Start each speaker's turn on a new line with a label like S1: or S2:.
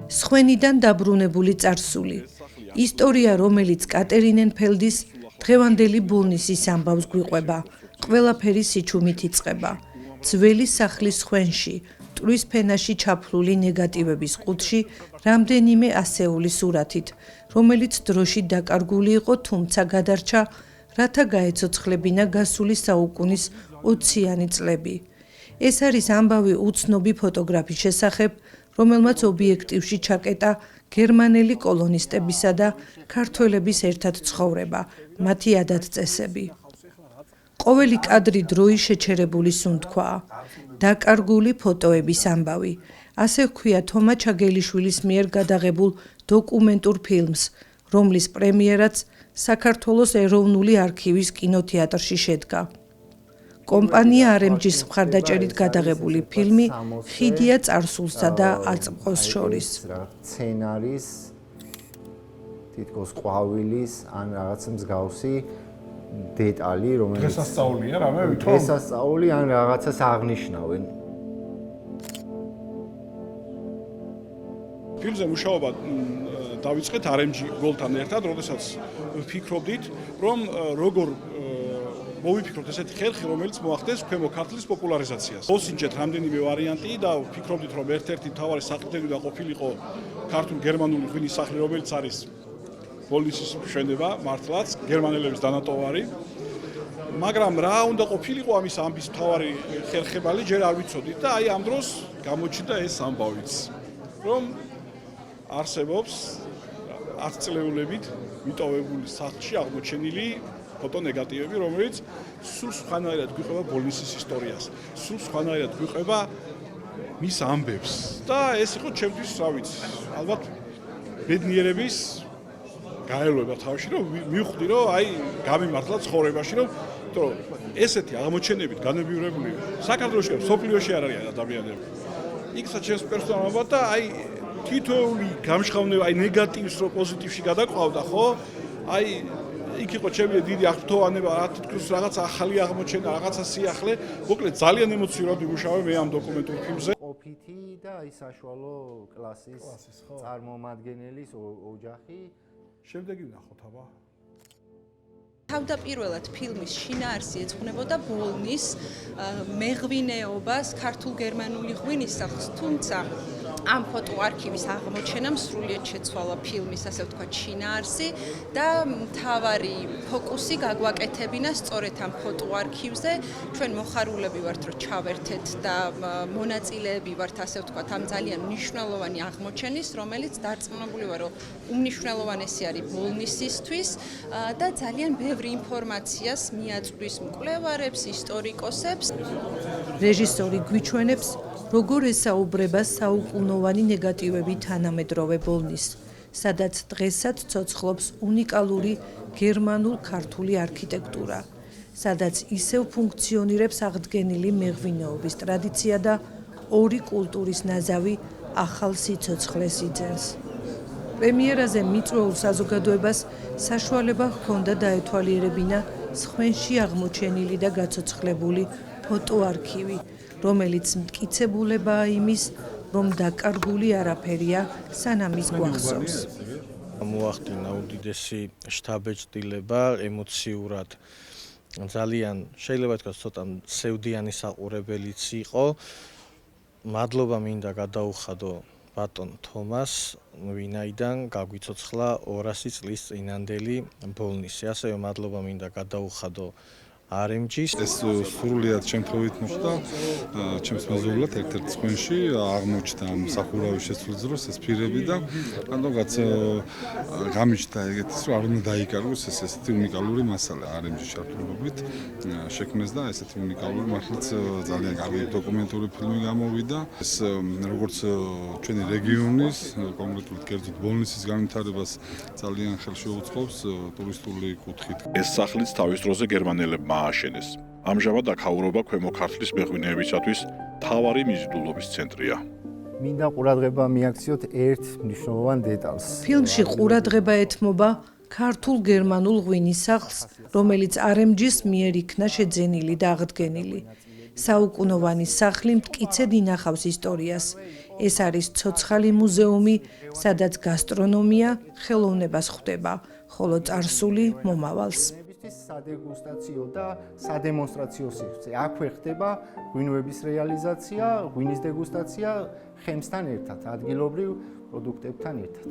S1: სხვენიდან დაბრუნებული წარსული. ისტორია, რომელიც კატერინენფელდის დღევანდელი ბოლნისის ამბავს გვიყვება, ყველაფერი სიჩუმით იწყება. ძველი სახლის სხვენში, მტვრის ფენაში ჩაფლული ნეგატივების ყუთში რამდენიმე ასეული სურათით, რომელიც დროშით დაკარგული იყო, თუმცა გადარჩა, რათა გაეცოცხლებინა გასული საუკუნის 20-იანი წლები. ეს არის ამბავი უცნობი ფოტოგრაფის შესახებ, რომელმაც ობიექტივში ჩაკეტა გერმანელი კოლონისტებისა და ქართველების ერთად ცხოვრება, მათი ადათ-წესები. ყოველი კადრი დროის შეჩერებული სუნთქვაა, დაკარგული ფოტოების ამბავი. ასე ჰქვია თომა ჩაგელიშვილის მიერ გადაღებულ დოკუმენტურ ფილმს, რომლის პრემიერაც საქართველოს ეროვნული არქივის კინოთეატრში შედგა. კომპანია RMG-ს მხარდაჭერით გადაღებული ფილმი ხიდია წარსულსა და აწმყოს შორის.
S2: სცენარის თითქოს ყვავილის ან რაღაც მსგავსი დეტალი, რომელიც
S3: დღესასწაულია რამე ვითომ?
S2: დღესასწაული ან რაღაცას აღნიშნავენ.
S3: ფილმზე მუშაობა დავიწყეთ RMG გოლთან ერთად, როდესაც ვფიქრობდით, რომ როგორ მოვიფიქროთ ესეთი ხერხი, რომელიც მოახდენს ქვემო ქართლის პოპულარიზაციას. მოსინჯეთ რამდენიმე ვარიანტი და ვფიქრობდით, რომ ერთ-ერთი მთავარი საყრდენი და ყოფილიყო ქართულ-გერმანული ღვინის სახლი, რომელიც არის ბოლნისის მშვენება, მართლაც გერმანელების დანატოვარი. მაგრამ რა უნდა ყოფილიყო ამის ამბის მთავარი ხერხებალი, ჯერ არ ვიცოდით და აი ამ დროს გამოჩნდა ეს ამბავიც, რომ არსებობს 10 წლეულებით მიტოვებული სახლში აღმოჩენილი ფოტონეგატივები, რომელიც სულ სხვანაირად გვიყვება ბოლნისის ისტორიას, სულ სხვანაირად გვიყვება მის ამბებს და ეს იყო ჩემთვის, რა ვიცი, ალბათ ბედნიერების გაელვება თავში, რომ მივხვდი, რომ აი გამიმართლა ცხოვრებაში, რომ ესეთი აღმოჩენებით განებივრებული საქართველოში და სოფლიოში არ არიან ადამიანები. იქცა ჩემს პერსონალურად და აი თითოეული გამშხავნება, აი ნეგატივს რო პოზიტივში გადაყვავდა, ხო? აი იქ იყო ჩემი დიდი აღფრთოვანება, რა თითქოს რაღაც ახალი აღმოჩენა, რაღაცა სიახლე, მოკლედ ძალიან ემოციურად ვიმუშავე მე ამ დოკუმენტურ ფილმზე.
S2: ყოფითი და აი საშუალო კლასის წარმომადგენლის ოჯახი.
S3: შემდეგი ვნახოთ, აბა.
S4: თავდაპირველად ფილმის შინაარსი ეძღვნებოდა ბოლნის მეღვინეობას ქართულ-გერმანული ღვინის სახლს, თუმცა ამ ფოტოარქივის აღმოჩენამ სრულიად შეცვალა ფილმის, ასე ვთქვათ, შინაარსი და მთავარი ფოკუსი გაგვაკეთებინა სწორედ ამ ფოტოარქივზე. ჩვენ მოხარულები ვართ, რომ ჩავერთეთ და მონაწილეები ვართ, ასე ვთქვათ, ამ ძალიან მნიშვნელოვანი აღმოჩენის, რომელიც დარწმუნებული ვარ, რომ უმნიშვნელოვანესი არის ბოლნისისთვის და ძალიან ბევრი ინფორმაციას მიაწვდის მკვლევარებს, ისტორიკოსებს.
S1: რეჟისორი გვიჩვენებს, როგორ ესაუბრება საუკუნოვანი ნეგატივები თანამედროვე ბოლნის, სადაც დღესაც ცოცხლობს უნიკალური გერმანულ-ქართული არქიტექტურა, სადაც ისევ ფუნქციონირებს აღდგენილი მეღვინეობის ტრადიცია და ორი კულტურის ნაზავი ახალ სიცოცხლეს იძენს. პრემიერაზე მიწვეულ საზოგადოებას საშუალება ჰქონდა დაეთვალიერებინა სხვენში აღმოჩენილი და გაცოცხლებული ფოტოარქივი, რომელიც მტკიცებულებაა იმის, რომ დაკარგული არაფერია, სანამ ის გვახსოვს.
S5: მოახდინა უდიდესი შთაბეჭდილება, ემოციურად ძალიან შეიძლება ითქვას ცოტა სევდიანი საყურებელიც იყო. მადლობა მინდა გადაუხადო ბატონ თომას, ვინაიდან გაგვიცოცხლა 200 წლის წინანდელი ბოლნისი. ასევე მადლობა მინდა გადაუხადო RMG-ს.
S6: ეს სრულიად შემთხვევით მოხდა ჩემს მეზობლად ერთ-ერთ სხვენში აღმოჩნდა მსახურავი შეცვლის დროს ეს ფირები და რადგანაც გამიჩნდა ეგეთის რომ არ უნდა დაიკარგოს ესეთი უნიკალური მასალა RMG-ში ჩართულობით შექმნეს და ესეთი უნიკალური მართლაც ძალიან კარგი დოკუმენტური ფილმი გამოვიდა. ეს როგორც ჩვენი რეგიონის, კონკრეტულად კერძოდ ბოლნისის განვითარებას ძალიან ხელშეუწყობს ტურისტული კუთხით.
S7: ეს სახლიც თავის დროზე გერმანელებმა ააშენეს. ამჟამად აქაურობა ქვემო ქართლის მეღვინეებისათვის მთავარი მიზიდულობის ცენტრია.
S2: მინდა ყურადღება მიაქციოთ ერთ მნიშვნელოვან დეტალს.
S1: ფილმში ყურადღება ეთმობა ქართულ-გერმანულ ღვინის სახლს, რომელიც RMG-ს მიერ იქნა შეძენილი და აღდგენილი. საუკუნოვანი სახლი მტკიცედ ინახავს ისტორიას. ეს არის ცოცხალი მუზეუმი, სადაც გასტრონომია ხელოვნებას ხვდება, ხოლო წარსული მომავალს.
S2: სადეგუსტაციო და სადემონსტრაციო სივრცე. აქვე ხდება ღვინოების რეალიზაცია, ღვინის დეგუსტაცია ხემსთან ერთად, ადგილობრივ პროდუქტებთან ერთად.